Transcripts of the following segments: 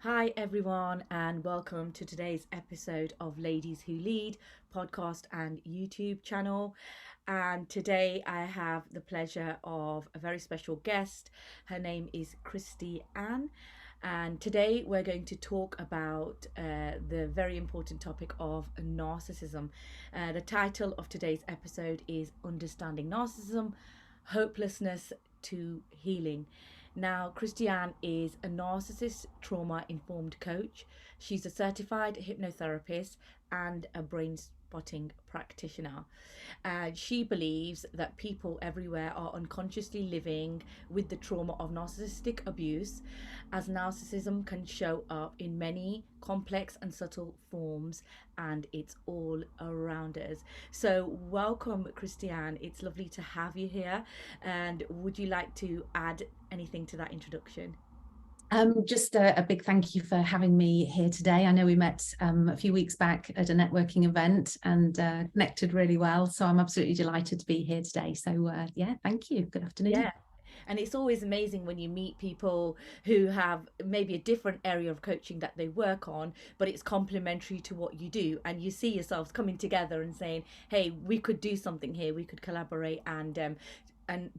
Hi, everyone, and welcome to today's episode of Ladies Who Lead podcast and YouTube channel. And today I have the pleasure of a very special guest. Her name is Christianne. And today we're going to talk about the very important topic of narcissism. The title of today's episode is Understanding Narcissism, Hopelessness to Healing. Now, Christianne is a Narcissist Trauma Informed Coach. She's a certified hypnotherapist and a brain spotting practitioner. She believes that people everywhere are unconsciously living with the trauma of narcissistic abuse, as narcissism can show up in many complex and subtle forms, and it's all around us. So, welcome, Christianne. It's lovely to have you here. And would you like to add anything to that introduction? Just a big thank you for having me here today. I know we met a few weeks back at a networking event and connected really well. So I'm absolutely delighted to be here today. So yeah, thank you. Good afternoon. Yeah. And it's always amazing when you meet people who have maybe a different area of coaching that they work on, but it's complementary to what you do. And you see yourselves coming together and saying, hey, we could do something here, we could collaborate, and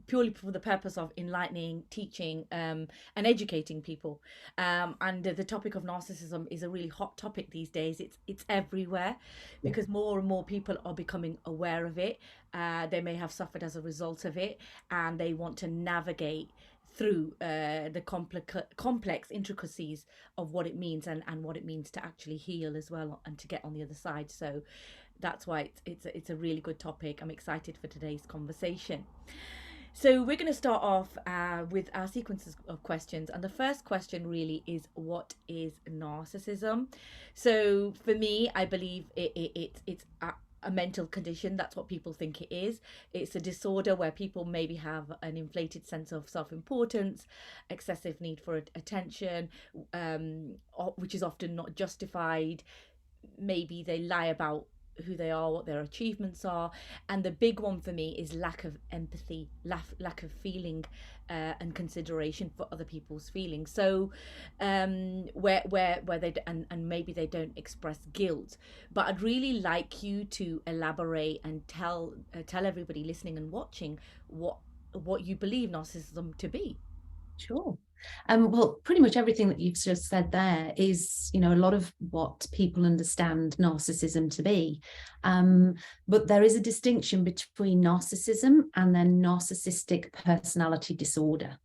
purely for the purpose of enlightening, teaching, and educating people. And the topic of narcissism is a really hot topic these days. It's everywhere Yeah. because more and more people are becoming aware of it. They may have suffered as a result of it, and they want to navigate through the complex intricacies of what it means, and what it means to actually heal as well and to get on the other side. So that's why it's a really good topic. I'm excited for today's conversation. So we're going to start off with our sequences of questions, and the first question really is, what is narcissism? So for me, I believe it's a mental condition. That's what people think it is. It's a disorder where people maybe have an inflated sense of self-importance, excessive need for attention, which is often not justified. Maybe they lie about who they are, what their achievements are. And the big one for me is lack of empathy, lack of feeling and consideration for other people's feelings. So where they and maybe they don't express guilt. But I'd really like you to elaborate and tell everybody listening and watching what you believe narcissism to be. Sure. Well, pretty much everything that you've just said there is, a lot of what people understand narcissism to be. But there is a distinction between narcissism and then narcissistic personality disorder.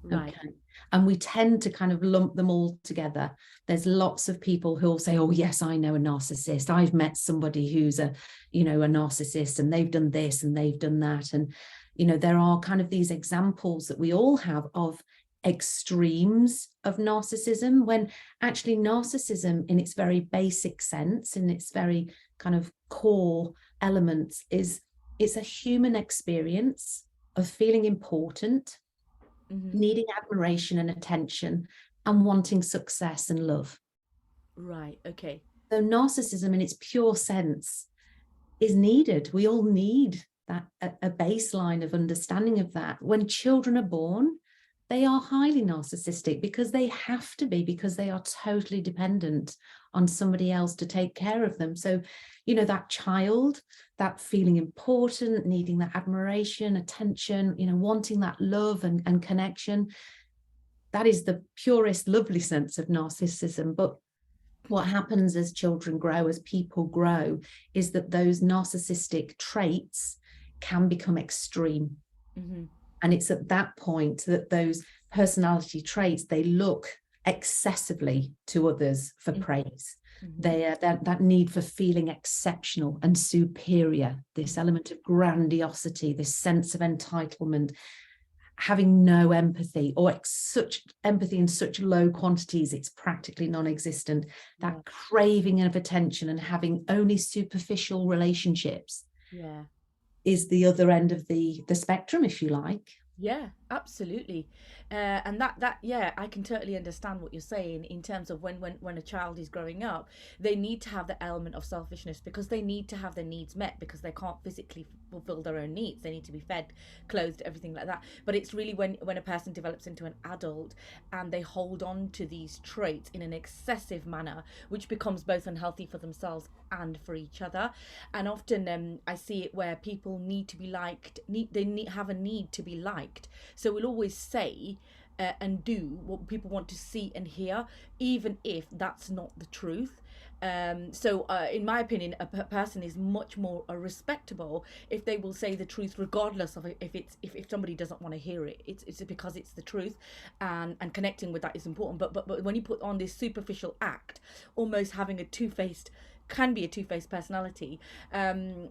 Right. Okay. And we tend to kind of lump them all together. There's lots of people who will say, oh, yes, I know a narcissist. I've met somebody who's a narcissist, and they've done this and they've done that. And, there are kind of these examples that we all have of extremes of narcissism, when actually narcissism in its very basic sense, in its very kind of core elements, it's a human experience of feeling important, needing admiration and attention, and wanting success and love. Right. Okay. So narcissism in its pure sense is needed. We all need that, a baseline of understanding of that. When children are born, they are highly narcissistic because they have to be, because they are totally dependent on somebody else to take care of them. So, that child, that feeling important, needing that admiration, attention, wanting that love and connection, that is the purest, lovely sense of narcissism. But what happens as children grow, as people grow, is that those narcissistic traits can become extreme. Mm-hmm. And it's at that point that those personality traits, they look excessively to others for praise. That need for feeling exceptional and superior, this element of grandiosity, this sense of entitlement, having no empathy, or such empathy in such low quantities, it's practically non-existent. That craving of attention and having only superficial relationships is the other end of the spectrum, if you like. Yeah, absolutely. And yeah, I can totally understand what you're saying in terms of when a child is growing up, they need to have the element of selfishness because they need to have their needs met because they can't physically fulfill their own needs. They need to be fed, clothed, everything like that. But it's really when a person develops into an adult and they hold on to these traits in an excessive manner, which becomes both unhealthy for themselves and for each other. And often I see it where people need to be liked, have a need to be liked. So we'll always say and do what people want to see and hear, even if that's not the truth. So in my opinion, a person is much more respectable if they will say the truth, regardless of if somebody doesn't want to hear it. It's because it's the truth, and connecting with that is important. But when you put on this superficial act, almost having a can be a two-faced personality,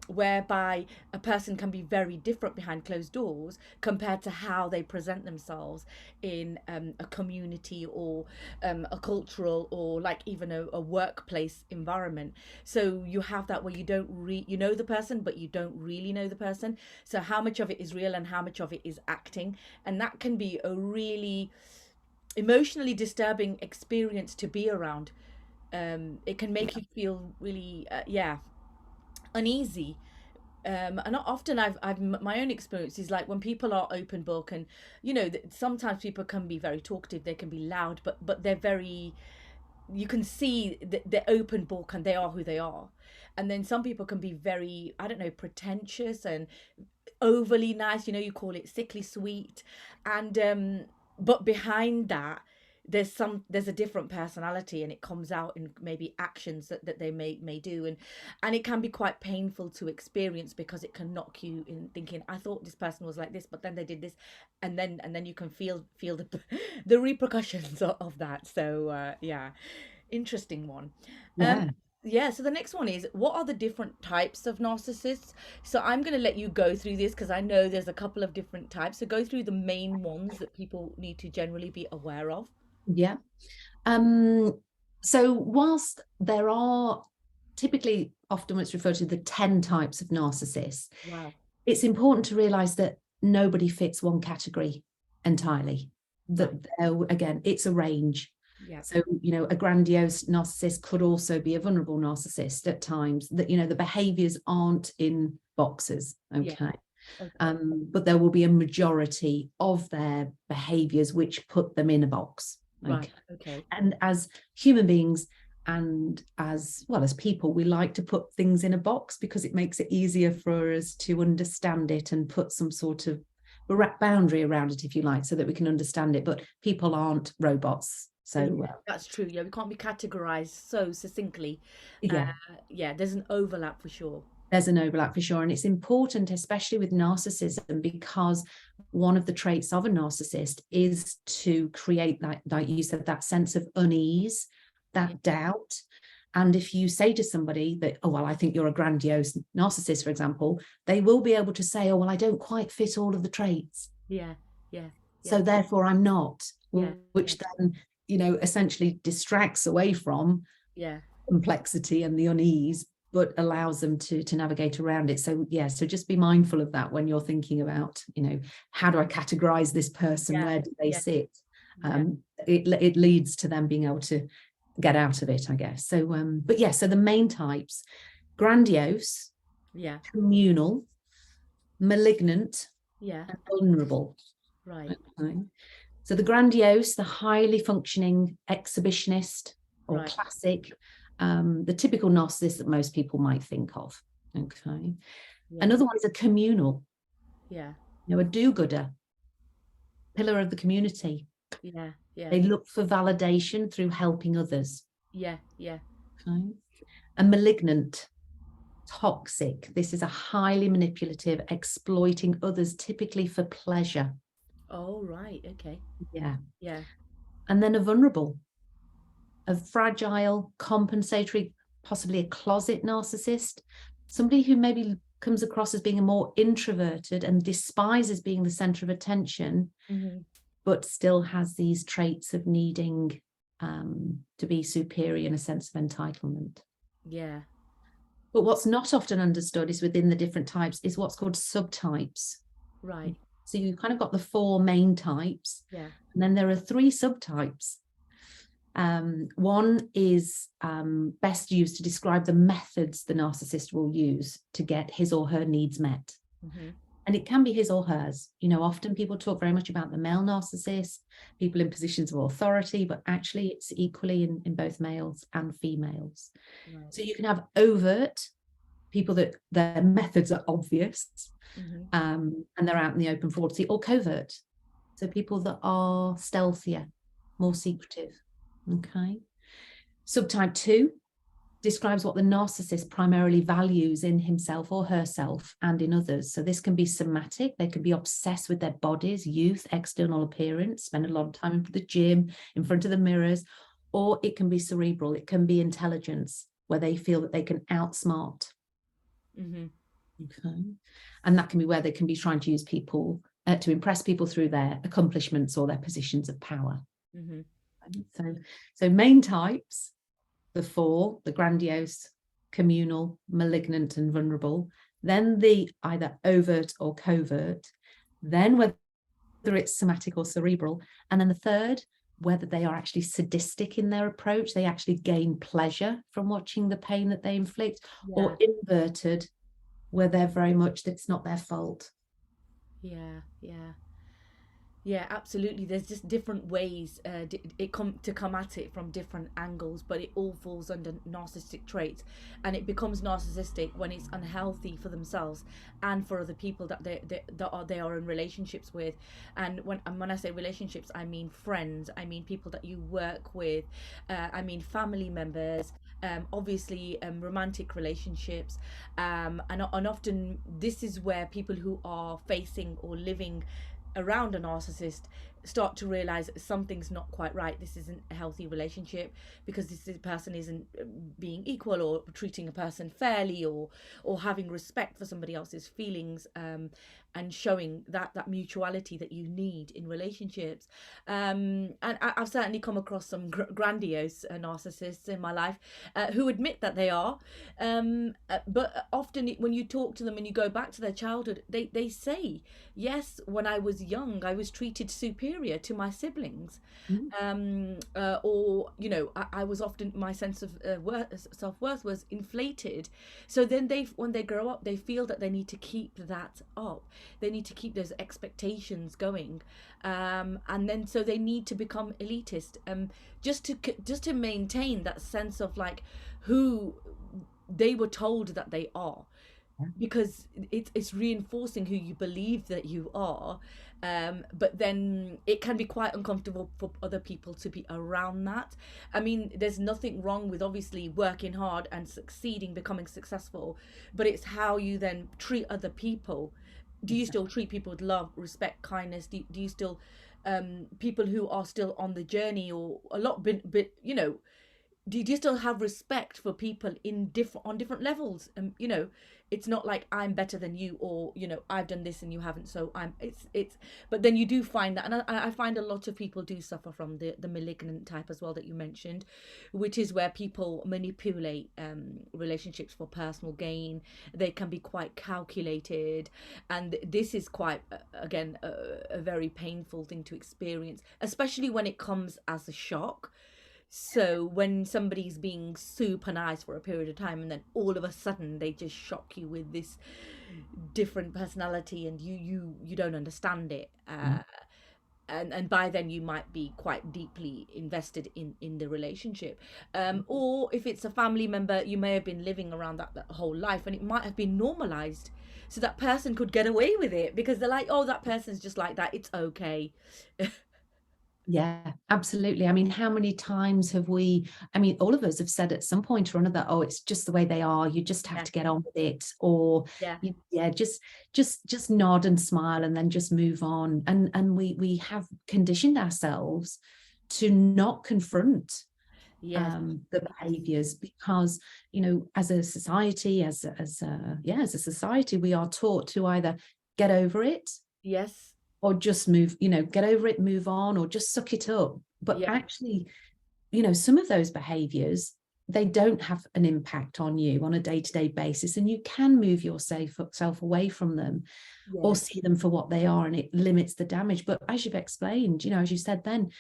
whereby a person can be very different behind closed doors compared to how they present themselves in a community or a cultural or like even a workplace environment. So you have that where you know the person but you don't really know the person, so how much of it is real and how much of it is acting, and that can be a really emotionally disturbing experience to be around. It can make you feel really uneasy. And often I've my own experience is like when people are open book, and sometimes people can be very talkative, they can be loud, but they're very, you can see that they're open book and they are who they are. And then some people can be very, I don't know, pretentious and overly nice, you call it sickly sweet. And but behind that there's a different personality, and it comes out in maybe actions that they may do, and it can be quite painful to experience because it can knock you in thinking, I thought this person was like this, but then they did this, and then you can feel the repercussions of that. So yeah, interesting one. Yeah. Yeah, so the next one is, what are the different types of narcissists? So I'm going to let you go through this because I know there's a couple of different types. So go through the main ones that people need to generally be aware of. Yeah. So whilst there are typically, often it's referred to the 10 types of narcissists, Wow. it's important to realize that nobody fits one category entirely. That again, it's a range. Yeah. So, a grandiose narcissist could also be a vulnerable narcissist at times, that, the behaviors aren't in boxes. Okay. Yeah. Okay. But there will be a majority of their behaviors which put them in a box. Okay. Right. Okay. And as human beings and as well as people, we like to put things in a box because it makes it easier for us to understand it and put some sort of boundary around it, if you like, so that we can understand it. But people aren't robots. So that's true. Yeah, we can't be categorized so succinctly. yeah. Yeah, there's an overlap for sure. There's an overlap for sure. And it's important, especially with narcissism, because one of the traits of a narcissist is to create that, like you said, that sense of unease, that doubt. And if you say to somebody that, oh, well, I think you're a grandiose narcissist, for example, they will be able to say, oh, well, I don't quite fit all of the traits. Yeah. Yeah. So therefore I'm not, Yeah. which then, essentially distracts away from complexity and the unease, but allows them to navigate around it. So so just be mindful of that when you're thinking about, how do I categorize this person? Where do they sit? It leads to them being able to get out of it, I guess. So but so the main types: grandiose, communal, malignant, and vulnerable. Right. Okay. So the grandiose, the highly functioning exhibitionist or classic, the typical narcissist that most people might think of. Okay. Another one is a communal. A do-gooder, pillar of the community. They look for validation through helping others. Okay. A malignant, toxic. This is a highly manipulative, exploiting others, typically for pleasure. Oh, right. Okay. Yeah. And then a vulnerable, a fragile, compensatory, possibly a closet narcissist, somebody who maybe comes across as being a more introverted and despises being the center of attention, but still has these traits of needing to be superior and a sense of entitlement. But what's not often understood is within the different types is what's called subtypes. Right. So you've kind of got the 4 main types. Yeah. And then there are 3 subtypes. One is best used to describe the methods the narcissist will use to get his or her needs met. Mm-hmm. And it can be his or hers. You know, often people talk very much about the male narcissist, people in positions of authority, but actually it's equally in both males and females. Right. So you can have overt people that their methods are obvious, Mm-hmm. and they're out in the open for all to see, or covert. So people that are stealthier, more secretive. Okay. Subtype 2 describes what the narcissist primarily values in himself or herself and in others. So this can be somatic. They can be obsessed with their bodies, youth, external appearance, spend a lot of time in the gym, in front of the mirrors, or it can be cerebral. It can be intelligence, where they feel that they can outsmart. Mm-hmm. Okay. And that can be where they can be trying to use people to impress people through their accomplishments or their positions of power. Mm-hmm. So main types, the 4, the grandiose, communal, malignant, and vulnerable. Then the either overt or covert. Then whether it's somatic or cerebral. And then the 3rd, whether they are actually sadistic in their approach. They actually gain pleasure from watching the pain that they inflict, or inverted, where they're very much that it's not their fault. Yeah, absolutely. There's just different ways to come at it from different angles, but it all falls under narcissistic traits, and it becomes narcissistic when it's unhealthy for themselves and for other people that they are in relationships with. And when I say relationships, I mean friends, I mean people that you work with, I mean family members, obviously romantic relationships, and often this is where people who are facing or living around a narcissist start to realize something's not quite right. This isn't a healthy relationship, because this person isn't being equal or treating a person fairly, or having respect for somebody else's feelings, and showing that mutuality that you need in relationships. And I've certainly come across some grandiose narcissists in my life who admit that they are, but often when you talk to them and you go back to their childhood, they say, yes, when I was young I was treated superior to my siblings. Or I was often, my sense of self-worth was inflated. So then when they grow up, they feel that they need to keep that up. They need to keep those expectations going, and then so they need to become elitist, just to maintain that sense of like who they were told that they are, because it's reinforcing who you believe that you are. But then it can be quite uncomfortable for other people to be around that. I mean, there's nothing wrong with obviously working hard and succeeding, becoming successful, but it's how you then treat other people. Do you still treat people with love, respect, kindness? Do you still, people who are still on the journey, or a lot bit do you still have respect for people on different levels? It's not like I'm better than you, or I've done this and you haven't, so it's but then you do find that, and I find a lot of people do suffer from the malignant type as well that you mentioned, which is where people manipulate relationships for personal gain. They can be quite calculated, and this is quite again a very painful thing to experience, especially when it comes as a shock. So when somebody's being super nice for a period of time, and then all of a sudden they just shock you with this different personality, and you don't understand it, and by then you might be quite deeply invested in the relationship, or if it's a family member, you may have been living around that whole life, and it might have been normalized, so that person could get away with it because they're like, oh, that person's just like that, it's okay. Yeah, absolutely. I mean, how many times have all of us have said at some point or another, oh, it's just the way they are, you just have to get on with it, or just nod and smile and then just move on. And we have conditioned ourselves to not confront the behaviors, because as a society, as a society, we are taught to either get over it, or just move, get over it, move on, or just suck it up. But actually, some of those behaviors they don't have an impact on you on a day-to-day basis, and you can move yourself away from them or see them for what they are, and it limits the damage. But as you've explained, you know, as you said then,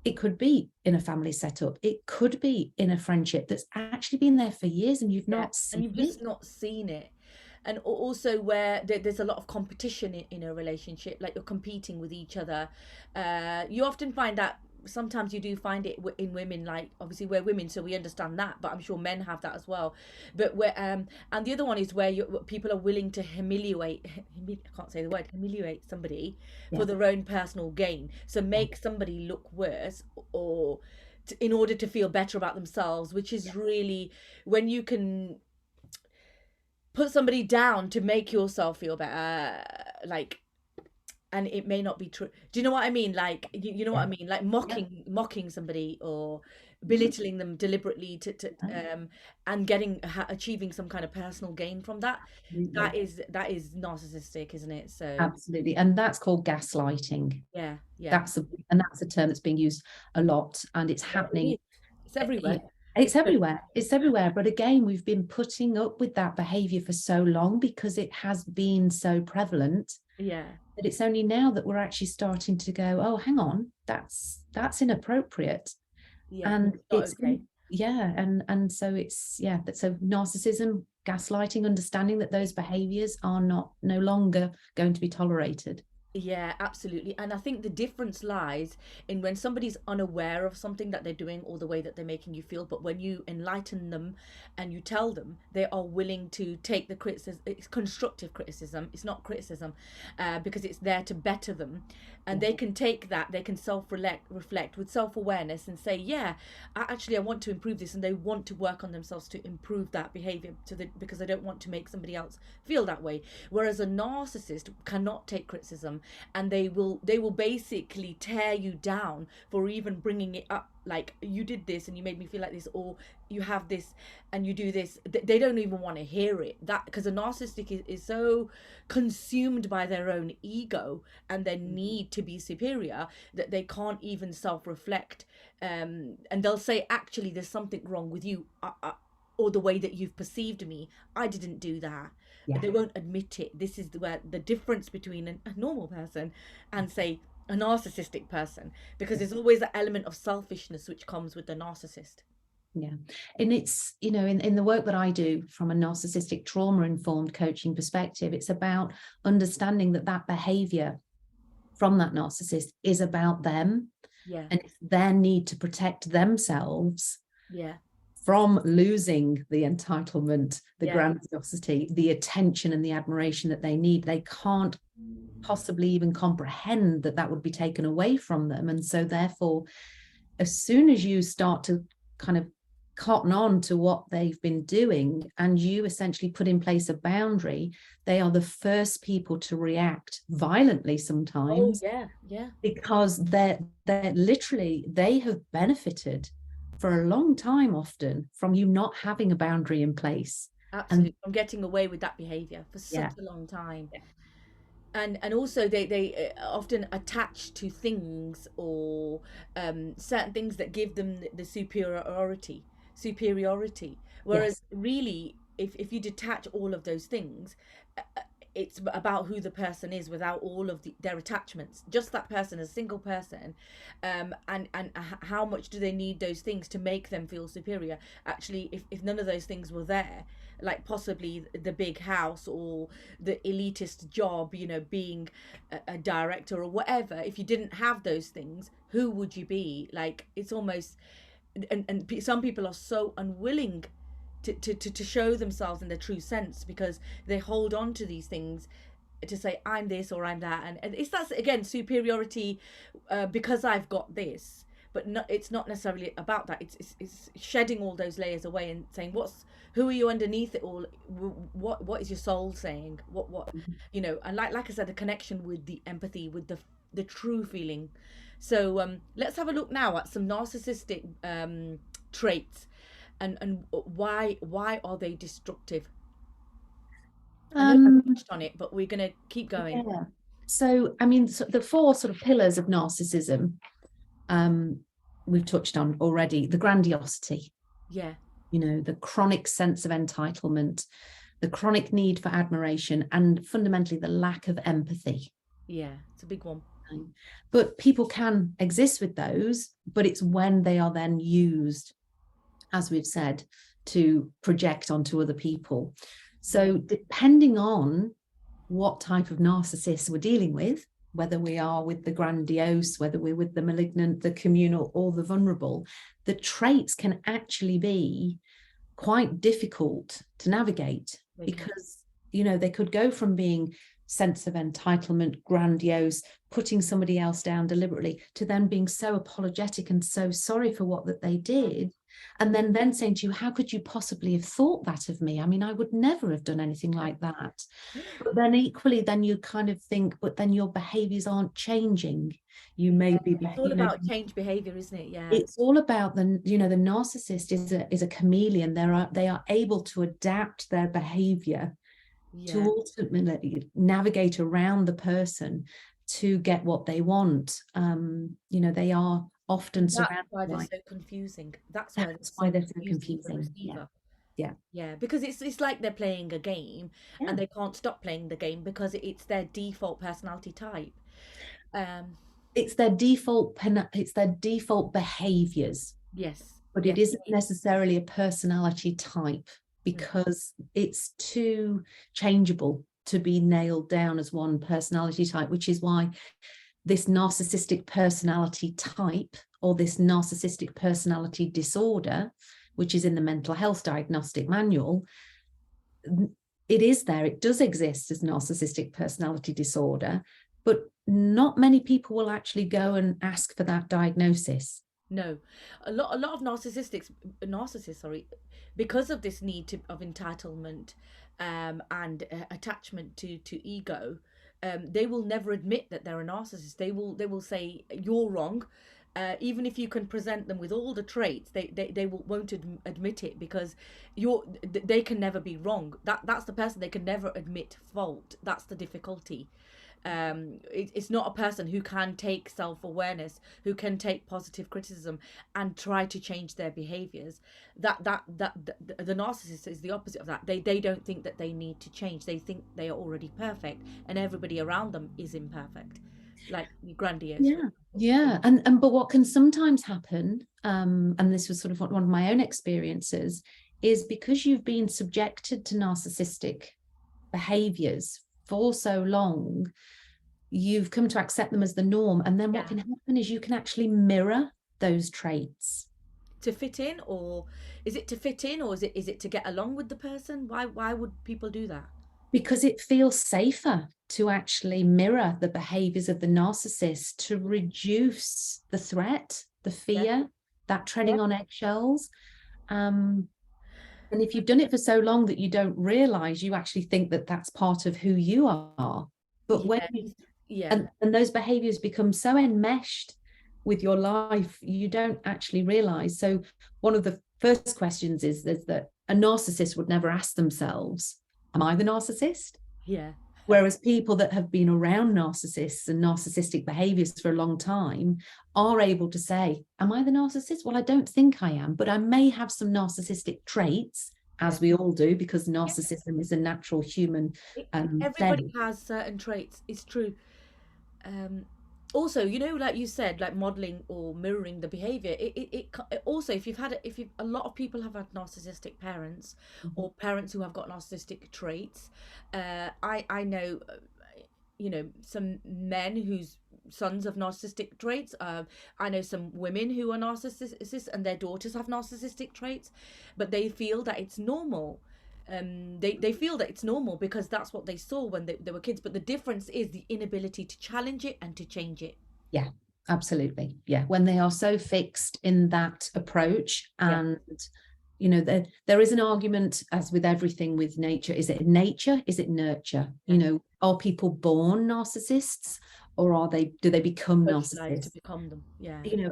it could be in a family setup, it could be in a friendship that's actually been there for years and you've not seen and you've just not seen it. And also where there's a lot of competition in a relationship, like you're competing with each other. You often find that sometimes you do find it in women, like obviously we're women so we understand that, but I'm sure men have that as well. But where and the other one is where people are willing to humiliate I can't say the word humiliate somebody for their own personal gain, so make somebody look worse, or in order to feel better about themselves, which is really when you can put somebody down to make yourself feel better, like, and it may not be true. Do you know what I mean? Like, you know what I mean? Like mocking somebody or belittling them deliberately and achieving some kind of personal gain from that. That is narcissistic, isn't it? So absolutely, and that's called gaslighting. That's a term that's being used a lot, and it's happening. It's everywhere. It's everywhere. It's everywhere. But again, we've been putting up with that behavior for so long because it has been so prevalent. That it's only now that we're actually starting to go, oh, hang on, that's inappropriate. And it's okay. And so it's so narcissism, gaslighting, understanding that those behaviors are no longer going to be tolerated. Yeah, absolutely. And I think the difference lies in when somebody's unaware of something that they're doing or the way that they're making you feel, but when you enlighten them and you tell them, they are willing to take the criticism. It's constructive criticism, it's not criticism, because it's there to better them. And they can take that, they can reflect with self-awareness and say, yeah, I want to improve this, and they want to work on themselves to improve that behavior because they don't want to make somebody else feel that way. Whereas a narcissist cannot take criticism, and they will basically tear you down for even bringing it up, like, you did this and you made me feel like this, or you have this and you do this. They don't even want to hear it, that because a narcissistic is so consumed by their own ego and their need to be superior that they can't even self-reflect, and they'll say, actually, there's something wrong with you, or the way that you've perceived me. I didn't do that. But they won't admit it. This is where the difference between a normal person and, say, a narcissistic person, because there's always that element of selfishness which comes with the narcissist. And it's, you know, in the work that I do from a narcissistic trauma informed coaching perspective, it's about understanding that behavior from that narcissist is about them, and it's their need to protect themselves from losing the entitlement, the grandiosity, the attention and the admiration that they need. They can't possibly even comprehend that would be taken away from them. And so therefore, as soon as you start to kind of cotton on to what they've been doing and you essentially put in place a boundary, they are the first people to react violently sometimes. Because they're literally, they have benefited for a long time often from you not having a boundary in place. Absolutely. From getting away with that behavior for such a long time. And also they often attach to things or certain things that give them the superiority, whereas really if you detach all of those things, it's about who the person is without all of their attachments, just that person, a single person, and how much do they need those things to make them feel superior. Actually, if none of those things were there, like possibly the big house or the elitist job, you know, being a director or whatever, if you didn't have those things, who would you be? Like, it's almost, and some people are so unwilling to show themselves in their true sense because they hold on to these things to say, I'm this or I'm that, and it's that's again superiority, because I've got this. But it's not necessarily about that. It's shedding all those layers away and saying, who are you underneath it all? What is your soul saying? What you know? And like I said, the connection with the empathy, with the true feeling. So let's have a look now at some narcissistic traits, and why are they destructive? I know I touched on it, but we're gonna keep going. So I mean, the four sort of pillars of narcissism. We've touched on already. The grandiosity. the chronic sense of entitlement, the chronic need for admiration, and fundamentally the lack of empathy. Yeah, it's a big one. But people can exist with those, but it's when they are then used, as we've said, to project onto other people. So depending on what type of narcissist we're dealing with, whether we are with the grandiose, whether we're with the malignant, the communal, or the vulnerable, the traits can actually be quite difficult to navigate, because they could go from being sense of entitlement, grandiose, putting somebody else down deliberately, to then being so apologetic and so sorry for what that they did, and then saying to you, how could you possibly have thought that of me? I mean, I would never have done anything like that. But then equally, then you kind of think, but then your behaviors aren't changing. You may be, it's all about change behavior, isn't it? Yeah, it's all about the narcissist is a chameleon. They are able to adapt their behavior to ultimately navigate around the person to get what they want. They are often surrounded. That's why they're so confusing. That's why they're so confusing. Yeah, because it's like they're playing a game, and they can't stop playing the game because it's their default personality type. It's their default behaviors. Yes, but it isn't necessarily a personality type, because it's too changeable to be nailed down as one personality type, which is why this narcissistic personality type, or this narcissistic personality disorder, which is in the mental health diagnostic manual, it is there. It does exist as narcissistic personality disorder, but not many people will actually go and ask for that diagnosis. No, a lot of narcissists, because of this need of entitlement, and attachment to ego, they will never admit that they're a narcissist. They will say you're wrong, even if you can present them with all the traits. They won't admit it, because they can never be wrong. That's the person. They can never admit fault. That's the difficulty. It's not a person who can take self-awareness, who can take positive criticism and try to change their behaviors. The narcissist is the opposite of that. They don't think that they need to change. They think they are already perfect, and everybody around them is imperfect, like grandiose. And but what can sometimes happen, and this was sort of one of my own experiences, is because you've been subjected to narcissistic behaviors for so long, you've come to accept them as the norm, and then what can happen is you can actually mirror those traits to fit in. Or is it to fit in, or is it to get along with the person? Why would people do that? Because it feels safer to actually mirror the behaviors of the narcissist, to reduce the threat, the fear, that treading on eggshells. And if you've done it for so long that you don't realize, you actually think that that's part of who you are. But when and those behaviors become so enmeshed with your life, you don't actually realize. So one of the first questions is that a narcissist would never ask themselves, am I the narcissist? Yeah. Whereas people that have been around narcissists and narcissistic behaviors for a long time are able to say, am I the narcissist? Well, I don't think I am, but I may have some narcissistic traits, as we all do, because narcissism is a natural human everybody has certain traits. It's true. Also, like you said, like modeling or mirroring the behavior, it also, if a lot of people have had narcissistic parents, or parents who have got narcissistic traits. I know some men whose sons have narcissistic traits. I know some women who are narcissists and their daughters have narcissistic traits, but they feel that it's normal. They feel that it's normal because that's what they saw when they were kids. But the difference is the inability to challenge it and to change it. Yeah, absolutely. Yeah, when they are so fixed in that approach, and there is an argument, as with everything with nature. Is it nature? Is it nurture? Are people born narcissists, or do they become narcissists? To become them.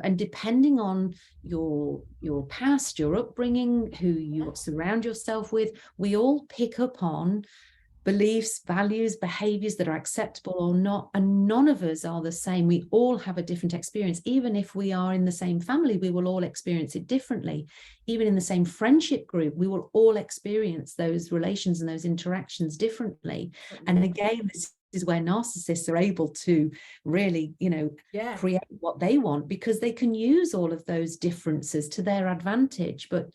And depending on your past, your upbringing, who you surround yourself with, we all pick up on beliefs, values, behaviors that are acceptable or not. And none of us are the same. We all have a different experience. Even if we are in the same family, we will all experience it differently. Even in the same friendship group, we will all experience those relations and those interactions differently. And again, this is where narcissists are able to really, create what they want, because they can use all of those differences to their advantage. But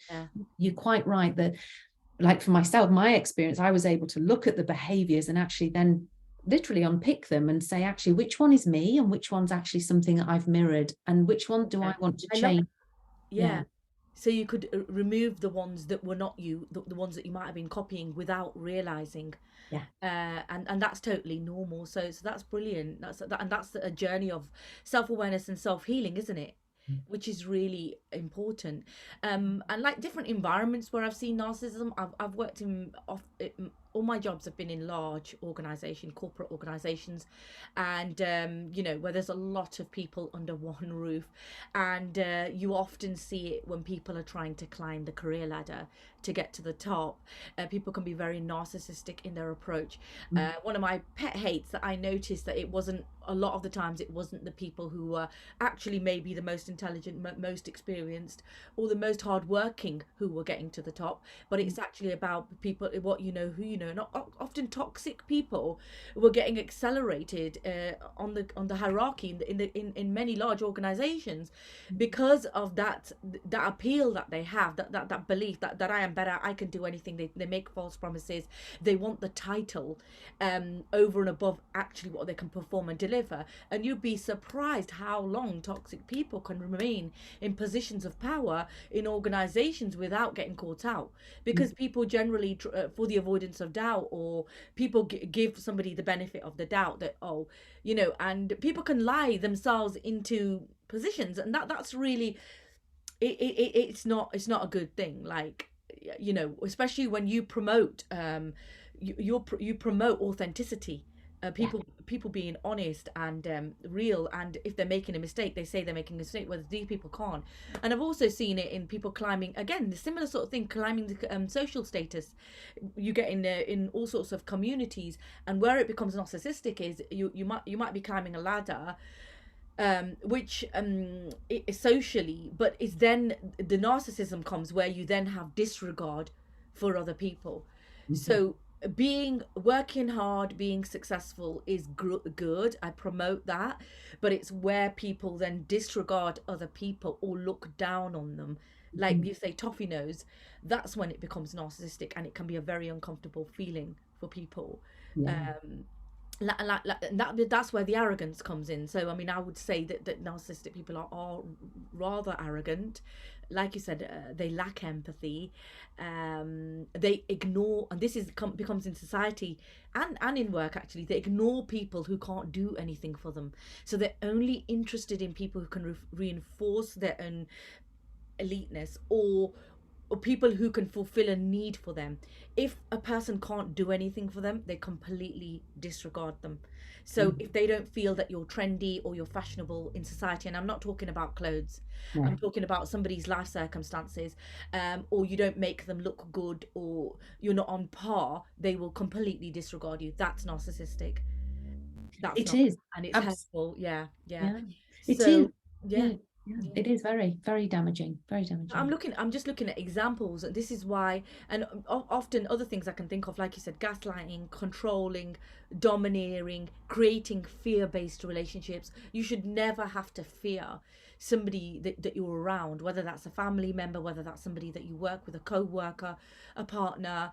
you're quite right that, like for myself, my experience, I was able to look at the behaviors and actually then literally unpick them and say, actually, which one is me and which one's actually something that I've mirrored, and which one do I want to change? So you could remove the ones that were not you, the ones that you might have been copying without realizing. And that's totally normal. So that's brilliant. That's a journey of self-awareness and self-healing, isn't it? Which is really important. And like different environments where I've seen narcissism, I've worked in all my jobs have been in large corporate organizations, and where there's a lot of people under one roof, and you often see it when people are trying to climb the career ladder to get to the top. People can be very narcissistic in their approach. One of my pet hates that I noticed that a lot of the times it wasn't the people who were actually maybe the most intelligent, most experienced, or the most hardworking who were getting to the top, but it's actually about people, who you know, and often toxic people were getting accelerated on the hierarchy in many large organizations because of that appeal that they have, that belief that I am better, I can do anything. They make false promises. They want the title over and above actually what they can perform and deliver. And you'd be surprised how long toxic people can remain in positions of power in organizations without getting caught out, because people generally for the avoidance of doubt, or people give somebody the benefit of the doubt that, and people can lie themselves into positions, and that's really it's not a good thing. Like, especially when you promote you promote authenticity, people being honest and real, and if they're making a mistake, they say they're making a mistake, whether these people can't. And I've also seen it in people climbing, again, the similar sort of thing, climbing the social status. You get in all sorts of communities, and where it becomes narcissistic is you might be climbing a ladder, which is socially, but it's then the narcissism comes where you then have disregard for other people. So working hard, being successful is good. I promote that, but it's where people then disregard other people or look down on them, like you say, toffee nose. That's when it becomes narcissistic, and it can be a very uncomfortable feeling for people. That's where the arrogance comes in. So I mean, I would say that narcissistic people are rather arrogant. Like you said, they lack empathy. They ignore, and this becomes in society and in work, actually, they ignore people who can't do anything for them. So they're only interested in people who can reinforce their own eliteness, or people who can fulfill a need for them. If a person can't do anything for them, they completely disregard them. So if they don't feel that you're trendy or you're fashionable in society, and I'm not talking about clothes, I'm talking about somebody's life circumstances, or you don't make them look good, or you're not on par, they will completely disregard you. That's narcissistic. It is, and it's hurtful. Yeah. It is. It is very, very damaging. Very damaging. I'm just looking at examples, and this is why. And often other things I can think of, like you said, gaslighting, controlling, domineering, creating fear-based relationships. You should never have to fear somebody that you're around, whether that's a family member, whether that's somebody that you work with, a co-worker, a partner.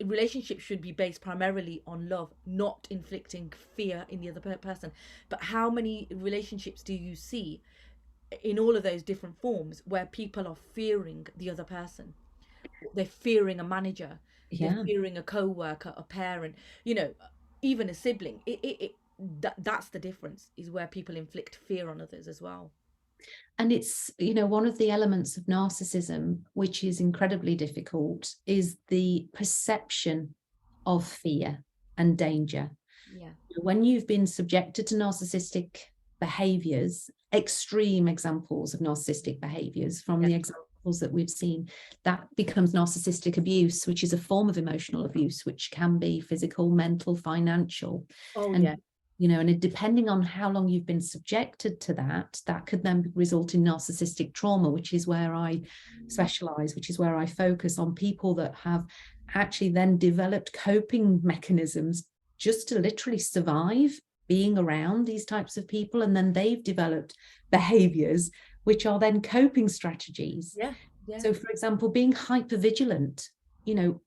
Relationships should be based primarily on love, not inflicting fear in the other person. But how many relationships do you see in all of those different forms where people are fearing the other person? They're fearing a manager, they're fearing a co-worker, a parent, even a sibling. That's the difference, is where people inflict fear on others as well. And it's, one of the elements of narcissism, which is incredibly difficult, is the perception of fear and danger. When you've been subjected to narcissistic behaviors, extreme examples of narcissistic behaviors, from the example examples that we've seen, that becomes narcissistic abuse, which is a form of emotional abuse, which can be physical, mental, financial. Oh, And yeah. and depending on how long you've been subjected to that, that could then result in narcissistic trauma, which is where I specialize, which is where I focus on people that have actually then developed coping mechanisms just to literally survive being around these types of people. And then they've developed behaviors which are then coping strategies. Yeah. Yeah. So, for example, being hypervigilant,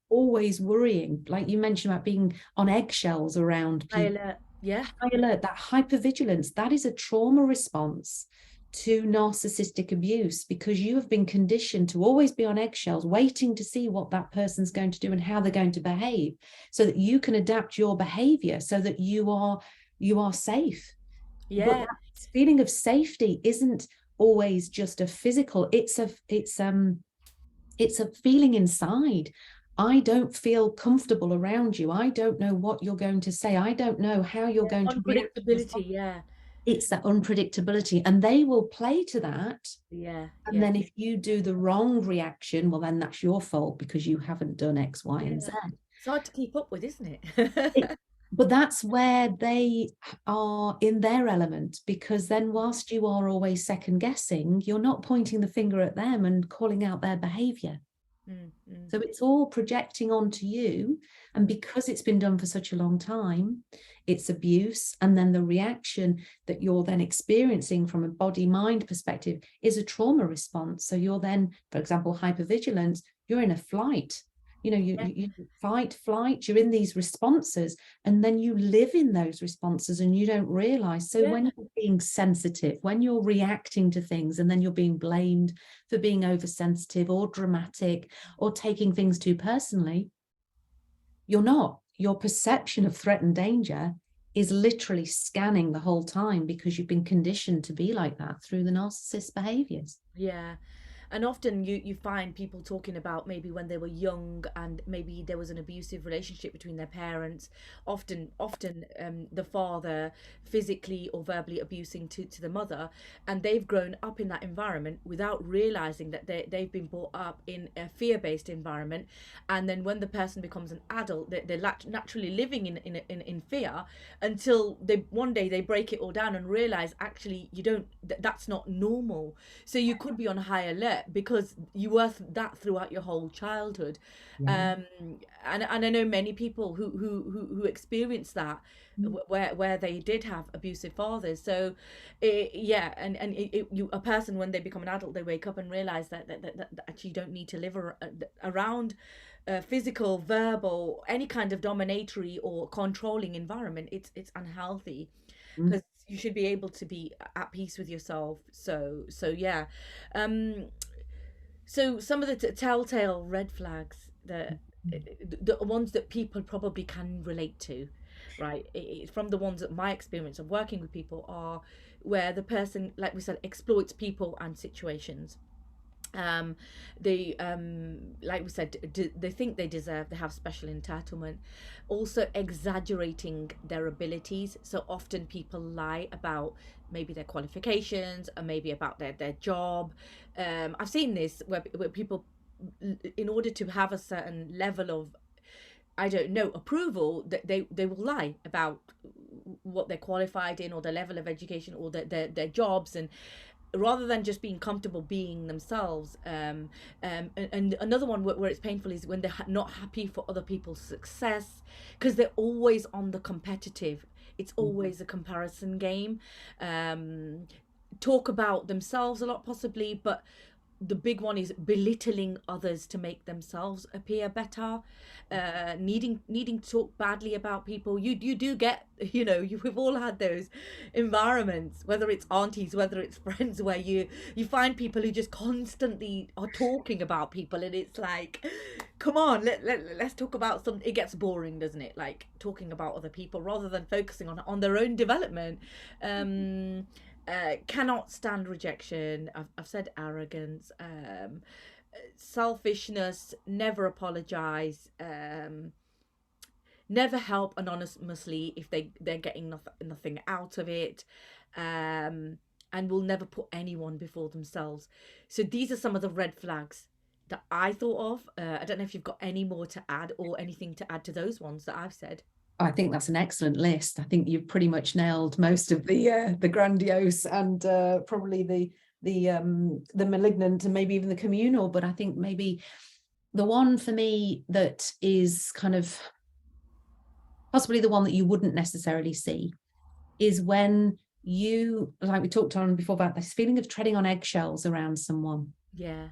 always worrying, like you mentioned about being on eggshells around High people. alert. Yeah. High alert, that hypervigilance, that is a trauma response to narcissistic abuse, because you have been conditioned to always be on eggshells, waiting to see what that person's going to do and how they're going to behave, so that you can adapt your behavior so that you are safe. Yeah. But that feeling of safety isn't always just a physical, it's a feeling inside. I don't feel comfortable around you. I don't know what you're going to say. I don't know how you're going to react. Unpredictability. Yeah. It's that unpredictability, and they will play to that. Yeah. And Yeah. then if you do the wrong reaction, well, then that's your fault because you haven't done X, Y, and Z. It's hard to keep up with, isn't it? But that's where they are in their element, because then whilst you are always second guessing, you're not pointing the finger at them and calling out their behavior. So it's all projecting onto you. And because it's been done for such a long time, it's abuse. And then the reaction that you're then experiencing from a body-mind perspective is a trauma response. So you're then, for example, hypervigilance, you're in a flight. You fight, flight, you're in these responses, and then you live in those responses and you don't realize. So when you're being sensitive, when you're reacting to things, and then you're being blamed for being oversensitive or dramatic or taking things too personally, you're not. Your perception of threat and danger is literally scanning the whole time, because you've been conditioned to be like that through the narcissist behaviors. Yeah. And often you find people talking about maybe when they were young and maybe there was an abusive relationship between their parents, often the father physically or verbally abusing to the mother, and they've grown up in that environment without realizing that they've been brought up in a fear-based environment. And then when the person becomes an adult, they're naturally living in fear, until one day they break it all down and realize, actually, that's not normal. So you could be on high alert because you were that throughout your whole childhood. And I know many people who experienced that, where they did have abusive fathers. So a person, when they become an adult, they wake up and realize that actually you don't need to live around physical, verbal, any kind of dominatory or controlling environment. It's unhealthy, because you should be able to be at peace with yourself. So yeah. So some of the telltale red flags, the ones that people probably can relate to, right? From the ones that my experience of working with people are where the person, like we said, exploits people and situations. They like we said, they think they have special entitlement, also exaggerating their abilities. So often people lie about maybe their qualifications, or maybe about their job. I've seen this where people, in order to have a certain level of, I don't know, approval, that they will lie about what they're qualified in, or their level of education, or their jobs, and rather than just being comfortable being themselves. And another one where it's painful is when they're not happy for other people's success, because they're always on the competitive. It's always a comparison game. Talk about themselves a lot, possibly, but the big one is belittling others to make themselves appear better. Needing to talk badly about people. You do get, we've all had those environments, whether it's aunties, whether it's friends, where you find people who just constantly are talking about people, and it's like, come on, let's talk about some. It gets boring, doesn't it? Like talking about other people rather than focusing on their own development. Cannot stand rejection. I've said arrogance. Selfishness. Never apologize. Never help anonymously if they're getting nothing out of it. and will never put anyone before themselves. So these are some of the red flags that I thought of. I don't know if you've got any more to add or anything to add to those ones that I've said. I think that's an excellent list. I think you've pretty much nailed most of the grandiose and probably the malignant and maybe even the communal. But I think maybe the one for me that is kind of possibly the one that you wouldn't necessarily see is when you, like we talked on before about this feeling of treading on eggshells around someone. Yeah.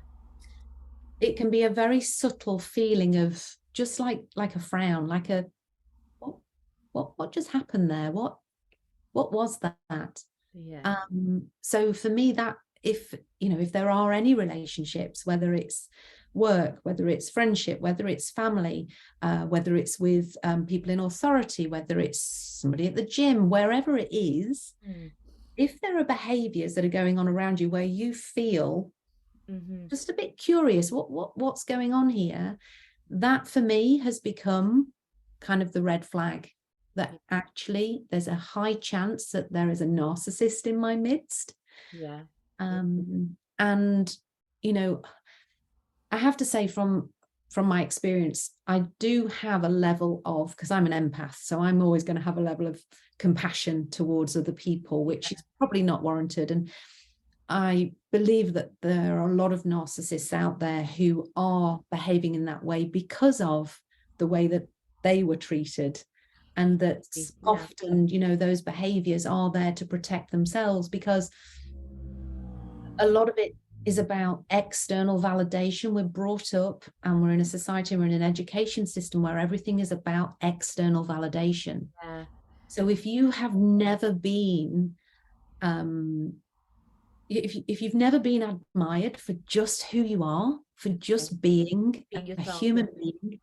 It can be a very subtle feeling of just like a frown, like a what just happened there? What was that? Yeah. So for me, that if there are any relationships, whether it's work, whether it's friendship, whether it's family, whether it's with people in authority, whether it's somebody at the gym, wherever it is, if there are behaviors that are going on around you where you feel just a bit curious, what's going on here, that for me has become kind of the red flag, that actually there's a high chance that there is a narcissist in my midst. Yeah. And I have to say from my experience, I do have a level of, because I'm an empath, so I'm always going to have a level of compassion towards other people, which is probably not warranted. And I believe that there are a lot of narcissists out there who are behaving in that way because of the way that they were treated. And that often, those behaviors are there to protect themselves, because a lot of it is about external validation. We're brought up and we're in a society, we're in an education system where everything is about external validation. Yeah. So if you have never been, if you've never been admired for just who you are, for just being a human being,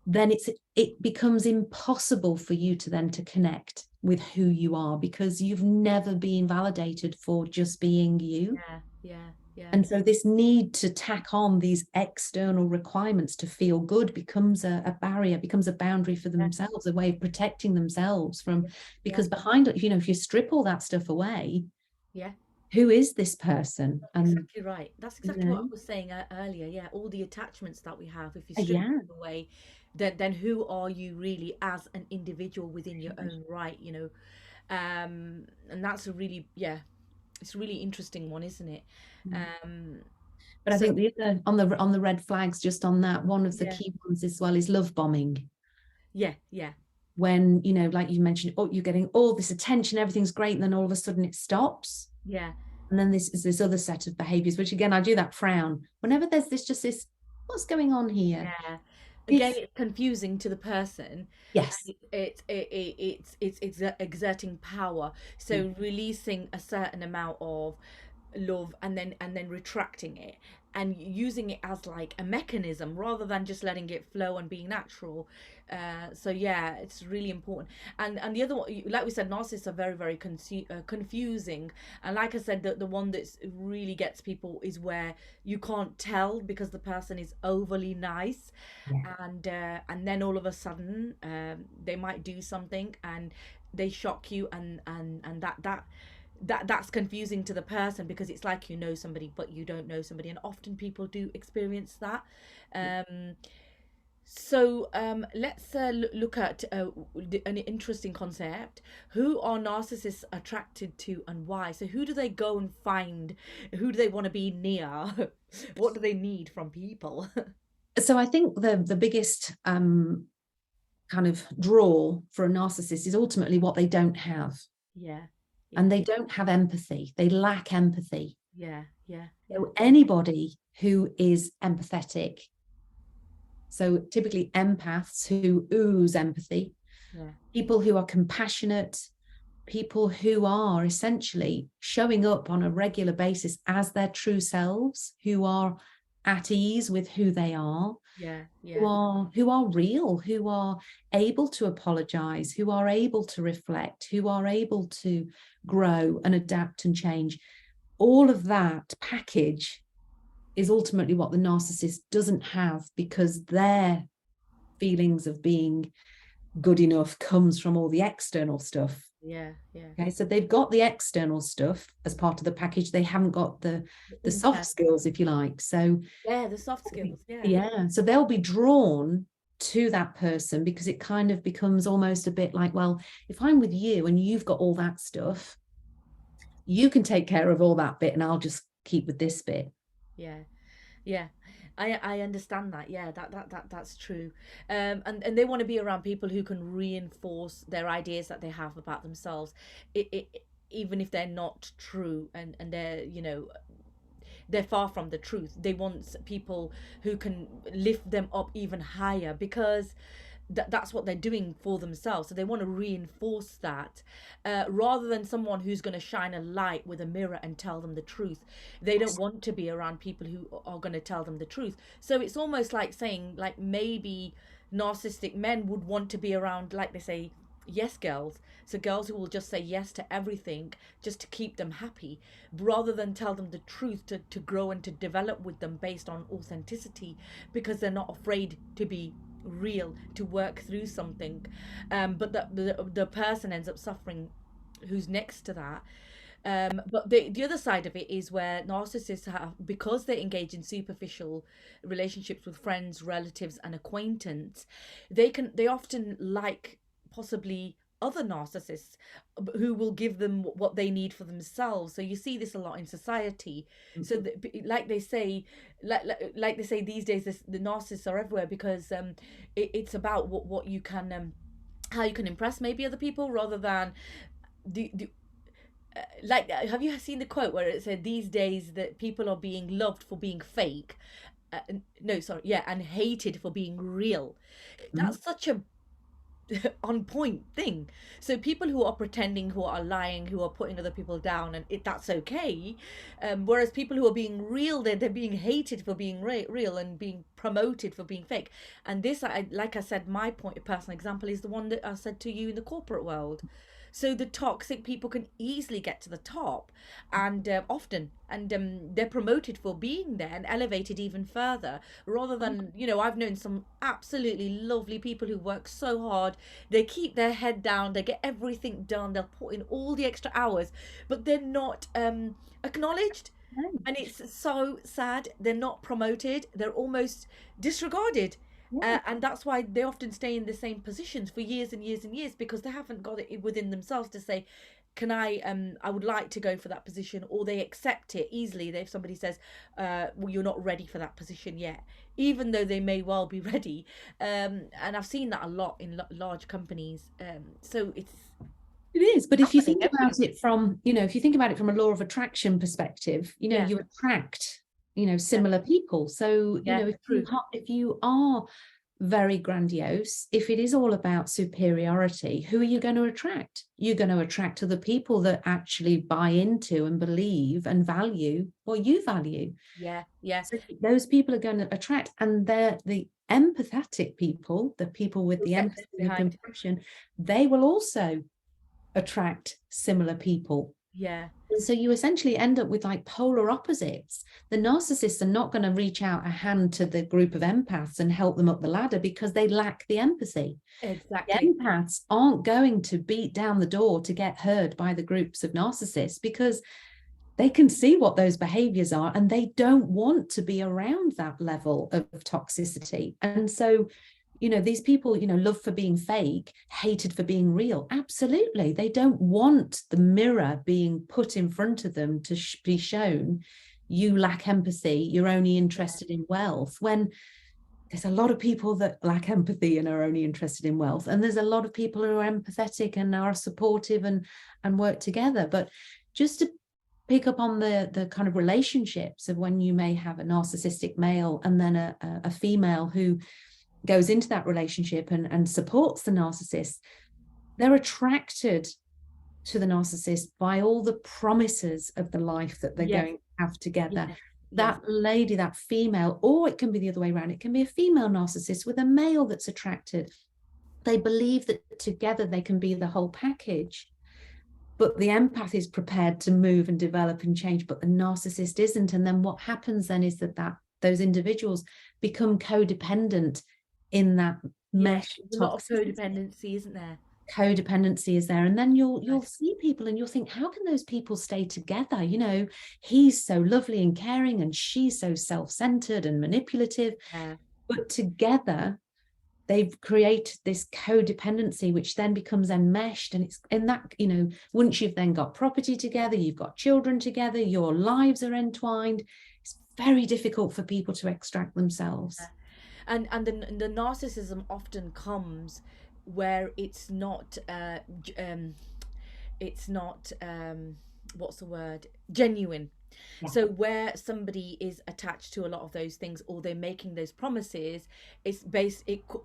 then it becomes impossible for you to connect with who you are, because you've never been validated for just being you. Yeah. And so this need to tack on these external requirements to feel good becomes a barrier, becomes a boundary for themselves, a way of protecting themselves from, because behind it, if you strip all that stuff away, who is this person? Exactly right. That's exactly what I was saying earlier. Yeah, all the attachments that we have, if you strip them away, then who are you really as an individual within your own right? And that's a really it's a really interesting one, isn't it? But I think the other on the red flags, just on that, one of the key ones as well is love bombing. Yeah. When, like you mentioned, you're getting all this attention, everything's great, and then all of a sudden it stops. Yeah. And then this other set of behaviors, which again, I do that frown. Whenever there's this, what's going on here? Yeah. Again, it's confusing to the person. Yes. It's exerting power. So releasing a certain amount of love and then retracting it and using it as like a mechanism rather than just letting it flow and being natural. So yeah, it's really important. And the other one, like we said, narcissists are very, very confusing. And like I said, the one that really gets people is where you can't tell because the person is overly nice, and then all of a sudden they might do something and they shock you, and that's confusing to the person, because it's like you know somebody but you don't know somebody, and often people do experience that. So let's look at an interesting concept. Who are narcissists attracted to and why? So who do they go and find? Who do they want to be near? What do they need from people? So I think the biggest kind of draw for a narcissist is ultimately what they don't have. Yeah. And they don't have empathy. They lack empathy. Yeah. So anybody who is empathetic, so typically empaths who ooze empathy, people who are compassionate, people who are essentially showing up on a regular basis as their true selves, who are at ease with who they are, who are real, who are able to apologize, who are able to reflect, who are able to grow and adapt and change. All of that package is ultimately what the narcissist doesn't have, because their feelings of being good enough comes from all the external stuff. Yeah, yeah. Okay, so they've got the external stuff as part of the package. They haven't got the soft skills, if you like. So yeah, the soft skills. Yeah. yeah, so they'll be drawn to that person because it kind of becomes almost a bit like, well, if I'm with you and you've got all that stuff, you can take care of all that bit and I'll just keep with this bit. Yeah. Yeah. I understand that. Yeah, that's true. And they want to be around people who can reinforce their ideas that they have about themselves, even if they're not true, and they're, they're far from the truth. They want people who can lift them up even higher, because that's what they're doing for themselves. So they want to reinforce that, rather than someone who's going to shine a light with a mirror and tell them the truth. They don't want to be around people who are going to tell them the truth. So it's almost like saying, like, maybe narcissistic men would want to be around, like they say, yes girls. So girls who will just say yes to everything just to keep them happy, rather than tell them the truth, to grow and to develop with them based on authenticity, because they're not afraid to be real, to work through something. But the person ends up suffering who's next to that. But the other side of it is where narcissists have, because they engage in superficial relationships with friends, relatives, and acquaintance, they often like possibly other narcissists who will give them what they need for themselves. So you see this a lot in society. So like they say, like they say these days, the narcissists are everywhere, because it's about what you can, how you can impress maybe other people, rather than the like, have you seen the quote where it said these days that people are being loved for being fake, no, sorry, yeah, and hated for being real? That's such a on point thing. So people who are pretending, who are lying, who are putting other people down, and that's okay. Whereas people who are being real, they're being hated for being real, and being promoted for being fake. And this, like I said, my personal example is the one that I said to you in the corporate world. So the toxic people can easily get to the top, and often, and they're promoted for being there and elevated even further, rather than, I've known some absolutely lovely people who work so hard. They keep their head down, they get everything done, they'll put in all the extra hours, but they're not acknowledged. And it's so sad. They're not promoted, they're almost disregarded. And that's why they often stay in the same positions for years and years and years, because they haven't got it within themselves to say, can I would like to go for that position, or they accept it easily. If somebody says, well, you're not ready for that position yet, even though they may well be ready. And I've seen that a lot in large companies. So it is, but if you think everywhere. about it from, if you think about it from a law of attraction perspective, Yeah. you attract, similar people. So, Yeah, if you are very grandiose, if it is all about superiority, who are you going to attract? You're going to attract other people that actually buy into and believe and value what you value. Yeah, yeah. So those people are going to attract, and they're the empathetic people, the people with the empathy and compassion, they will also attract similar people. Yeah. And so you essentially end up with like polar opposites. The narcissists are not going to reach out a hand to the group of empaths and help them up the ladder because they lack the empathy. Exactly. The empaths aren't going to beat down the door to get heard by the groups of narcissists, because they can see what those behaviors are and they don't want to be around that level of toxicity. And so, these people, love for being fake, hated for being real. Absolutely. They don't want the mirror being put in front of them to be shown, you lack empathy, you're only interested in wealth, when there's a lot of people that lack empathy and are only interested in wealth. And there's a lot of people who are empathetic and are supportive and work together. But just to pick up on the kind of relationships of when you may have a narcissistic male and then a female who goes into that relationship and supports the narcissist, they're attracted to the narcissist by all the promises of the life that they're going to have together. That lady, that female, or it can be the other way around. It can be a female narcissist with a male that's attracted. They believe that together they can be the whole package. But the empath is prepared to move and develop and change, but the narcissist isn't. And then what happens then is that those individuals become codependent in that mesh. There's a lot of codependency, isn't there? codependency is there. And then you'll Yes. see people and you'll think, how can those people stay together? You know, he's so lovely and caring and she's so self-centered and manipulative, Yeah. but together they've created this codependency, which then becomes enmeshed. And it's in that, you know, once you've then got property together, you've got children together, your lives are entwined, it's very difficult for people to extract themselves. And the narcissism often comes where it's not what's the word, genuine. Yeah. So where somebody is attached to a lot of those things, or they're making those promises,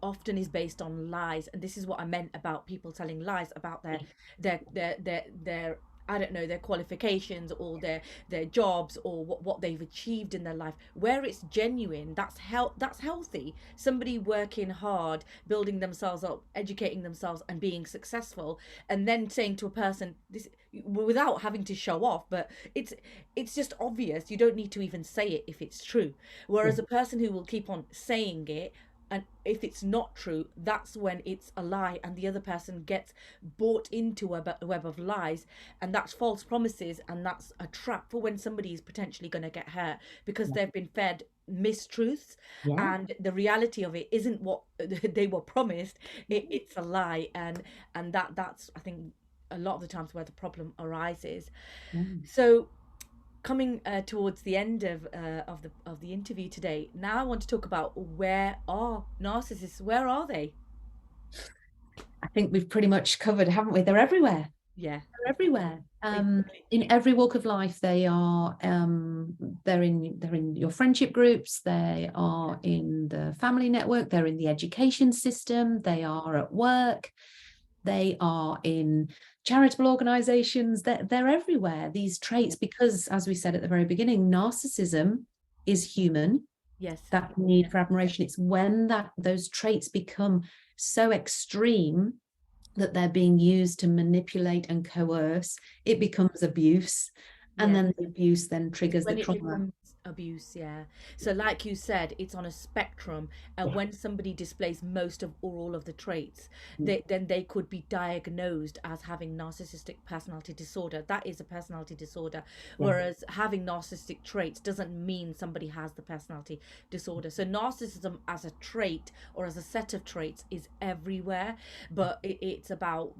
often is based on lies. And this is what I meant about people telling lies about their I don't know, their qualifications, or their jobs, or what they've achieved in their life. Where it's genuine, that's healthy. Somebody working hard, building themselves up, educating themselves, and being successful, and then saying to a person this without having to show off, but it's just obvious. You don't need to even say it if it's true. Whereas a person who will keep on saying it, and if it's not true, that's when it's a lie, and the other person gets bought into a web of lies, and that's false promises, and that's a trap for when somebody is potentially going to get hurt because they've been fed mistruths, Yeah. and the reality of it isn't what they were promised. It's a lie, and that's, I think, a lot of the times where the problem arises. Mm. So coming towards the end of the interview today, now I want to talk about, where are narcissists? Where are they? I think we've pretty much covered, haven't we? They're everywhere. Yeah, They're everywhere. exactly. In every walk of life, they are. They're in your friendship groups. They are in the family network. They're in the education system. They are at work. They are in charitable organizations. They're everywhere. These traits, because as we said at the very beginning, narcissism is human. Yes. That need for admiration. It's when those traits become so extreme that they're being used to manipulate and coerce, it becomes abuse. And Yeah. then the abuse then It's triggers the when it trauma. becomes abuse, yeah. So like you said, it's on a spectrum, and Yeah. when somebody displays most of or all of the traits, Mm. then they could be diagnosed as having narcissistic personality disorder. That is a personality disorder. Yeah. Whereas having narcissistic traits doesn't mean somebody has the personality disorder. So narcissism as a trait, or as a set of traits, is everywhere, but it's about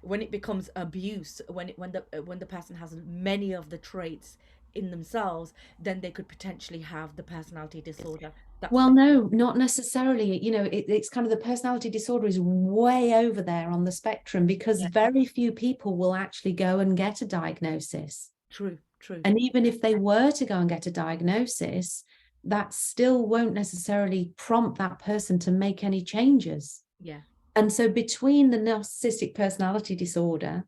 when it becomes abuse, when the person has many of the traits in themselves, then they could potentially have the personality disorder. Well, no, not necessarily. You know, it's kind of, the personality disorder is way over there on the spectrum, because Yeah, very few people will actually go and get a diagnosis. true, true. And even if they were to go and get a diagnosis, that still won't necessarily prompt that person to make any changes. Yeah, And so between the narcissistic personality disorder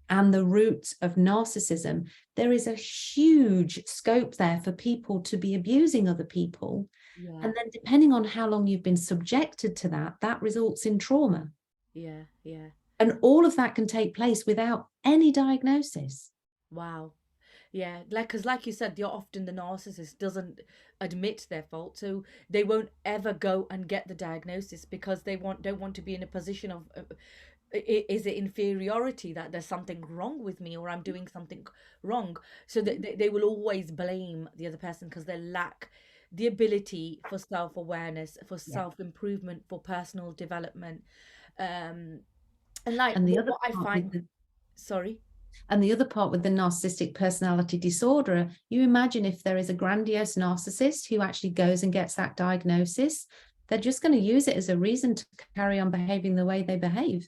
and the roots of narcissism, there is a huge scope there for people to be abusing other people. yeah, And then depending on how long you've been subjected to that results in trauma. yeah, yeah. And all of that can take place without any diagnosis. Wow. Yeah, because like you said, you're often, the narcissist doesn't admit their fault, so they won't ever go and get the diagnosis, because they don't want to be in a position of is it inferiority, that there's something wrong with me, or I'm doing something wrong. So that they will always blame the other person, because they lack the ability for self-awareness, for Yeah. self-improvement, for personal development. And like And the other what I part find, with sorry. And the other part with the narcissistic personality disorder, you imagine if there is a grandiose narcissist who actually goes and gets that diagnosis, they're just going to use it as a reason to carry on behaving the way they behave.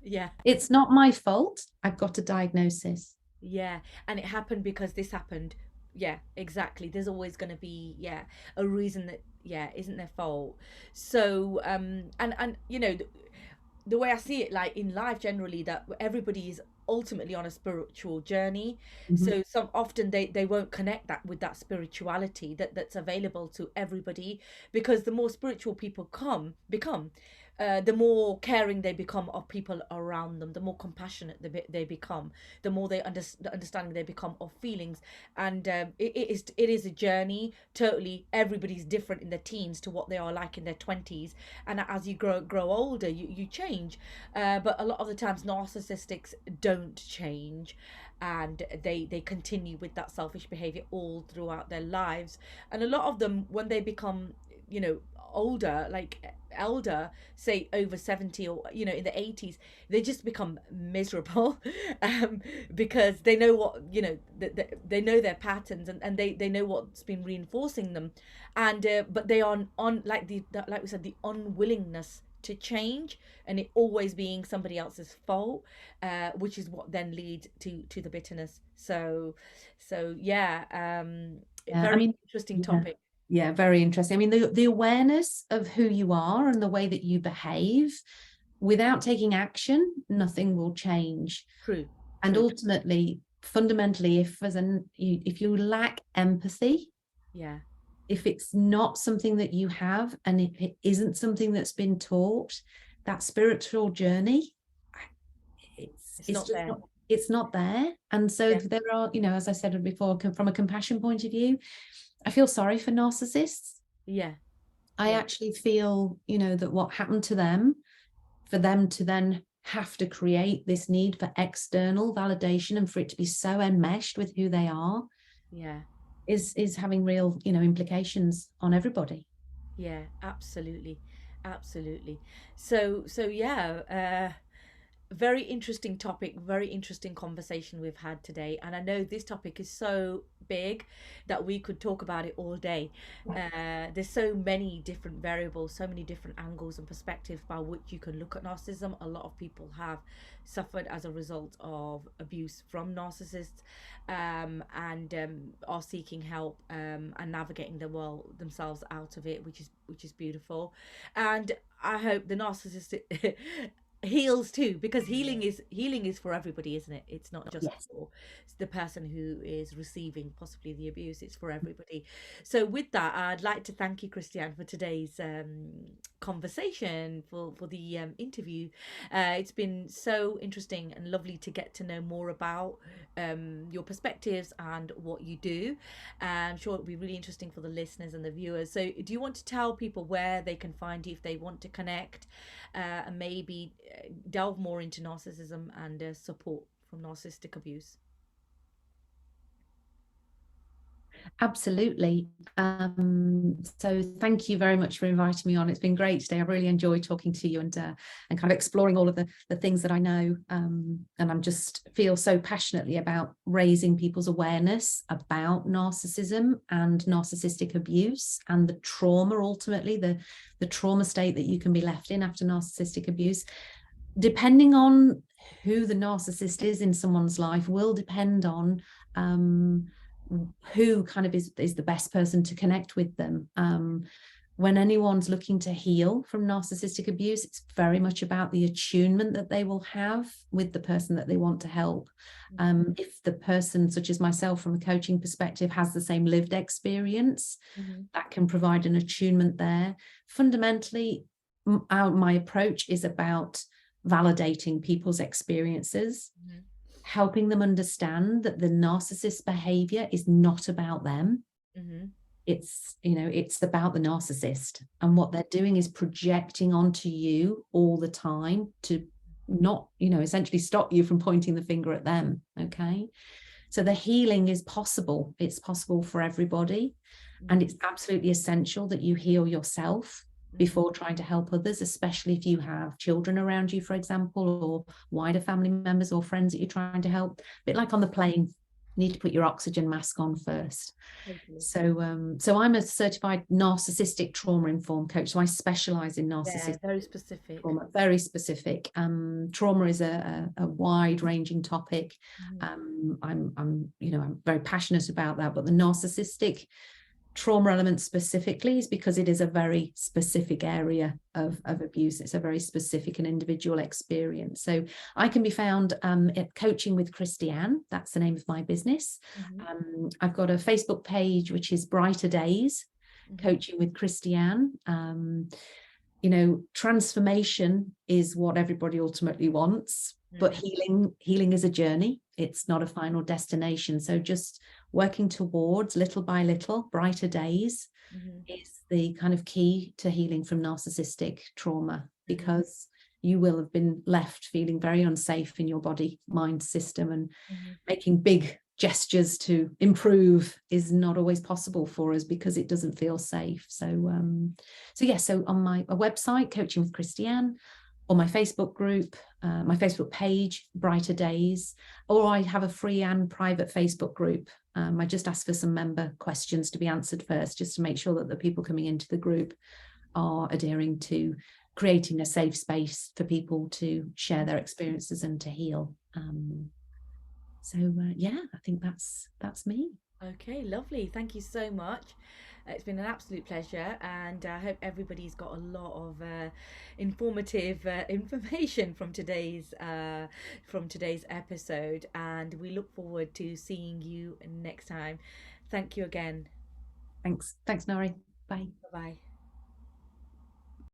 Yeah, It's not my fault. I've got a diagnosis. yeah. And it happened because this happened. Yeah, exactly. There's always going to be, yeah, a reason that, yeah, isn't their fault. So and you know, the way I see it, like in life generally, that everybody is ultimately on a spiritual journey. Mhm. So some often they won't connect that with that spirituality that's available to everybody, because the more spiritual people become, the more caring they become of people around them, the more compassionate they become, the more the understanding they become of feelings. And it is a journey. Totally, everybody's different in their teens to what they are like in their 20s, and as you grow older, you change. But a lot of the times, narcissistics don't change, and they continue with that selfish behavior all throughout their lives. And a lot of them, when they become, older, like elder, say over 70, or in the 80s, they just become miserable. Because they know what, they know their patterns, and they know what's been reinforcing them. And but they are on, like like we said, the unwillingness to change, and it always being somebody else's fault, which is what then leads to the bitterness. So yeah, Yeah, I very mean, interesting yeah, topic. yeah, very interesting. I mean, the awareness of who you are and the way that you behave, without taking action, nothing will change. True. And True. ultimately, fundamentally, if you lack empathy, Yeah. if it's not something that you have, and if it isn't something that's been taught, that spiritual journey, It's it's not just there. not, it's not there. And so Yeah. there are, as I said before, from a compassion point of view, I feel sorry for narcissists. Yeah. I Yeah. actually feel, that what happened to them, for them to then have to create this need for external validation, and for it to be so enmeshed with who they are, Yeah. is having real, implications on everybody. Yeah. Absolutely. Absolutely. So yeah, very interesting topic, very interesting conversation we've had today. And I know this topic is so big that we could talk about it all day. There's so many different variables, so many different angles and perspectives by which you can look at narcissism. A lot of people have suffered as a result of abuse from narcissists, and are seeking help, and navigating themselves out of it, which is beautiful. And I hope the narcissist heals too, because healing is for everybody, isn't it? It's not just Yes. for the person who is receiving possibly the abuse. It's for everybody. So with that, I'd like to thank you, Christianne, for today's conversation, for the interview. It's been so interesting and lovely to get to know more about your perspectives and what you do. I'm sure it'll be really interesting for the listeners and the viewers. So do you want to tell people where they can find you if they want to connect, and maybe delve more into narcissism and support from narcissistic abuse? Absolutely. So thank you very much for inviting me on. It's been great today. I really enjoyed talking to you, and kind of exploring all of the things that I know. And I'm just feel so passionately about raising people's awareness about narcissism and narcissistic abuse, and the trauma, ultimately the trauma state that you can be left in after narcissistic abuse. Depending on who the narcissist is in someone's life will depend on who kind of is the best person to connect with them. When anyone's looking to heal from narcissistic abuse, it's very much about the attunement that they will have with the person that they want to help. If the person, such as myself from a coaching perspective, has the same lived experience, that can provide an attunement there. Fundamentally, my approach is about validating people's experiences, helping them understand that the narcissist behavior is not about them. It's about the narcissist, and what they're doing is projecting onto you all the time to not, essentially stop you from pointing the finger at them. Okay. So the healing is possible. It's possible for everybody. And it's absolutely essential that you heal yourself before trying to help others, especially if you have children around you, for example, or wider family members or friends that you're trying to help. A bit like on the plane, you need to put your oxygen mask on first. Totally. So I'm a certified Narcissistic Trauma Informed Coach. So I specialize in narcissistic Very specific. trauma, very specific. Trauma is a wide-ranging topic. I'm very passionate about that, but the narcissistic trauma element specifically is because it is a very specific area of abuse. It's a very specific and individual experience. So I can be found at Coaching with Christianne. That's the name of my business. I've got a Facebook page, which is Brighter Days, Coaching with Christianne. transformation is what everybody ultimately wants, but healing is a journey. It's not a final destination. So just working towards, little by little, brighter days is the kind of key to healing from narcissistic trauma, because you will have been left feeling very unsafe in your body mind system, and making big gestures to improve is not always possible for us because it doesn't feel safe. So on my website, Coaching with Christianne, or my Facebook group, my Facebook page, Brighter Days, or I have a free and private Facebook group. I just ask for some member questions to be answered first, just to make sure that the people coming into the group are adhering to creating a safe space for people to share their experiences and to heal. I think that's me. Okay, lovely. Thank you so much. It's been an absolute pleasure, and I hope everybody's got a lot of informative information from today's episode, and we look forward to seeing you next time. Thank you again. Thanks, Nari. Bye. Bye bye.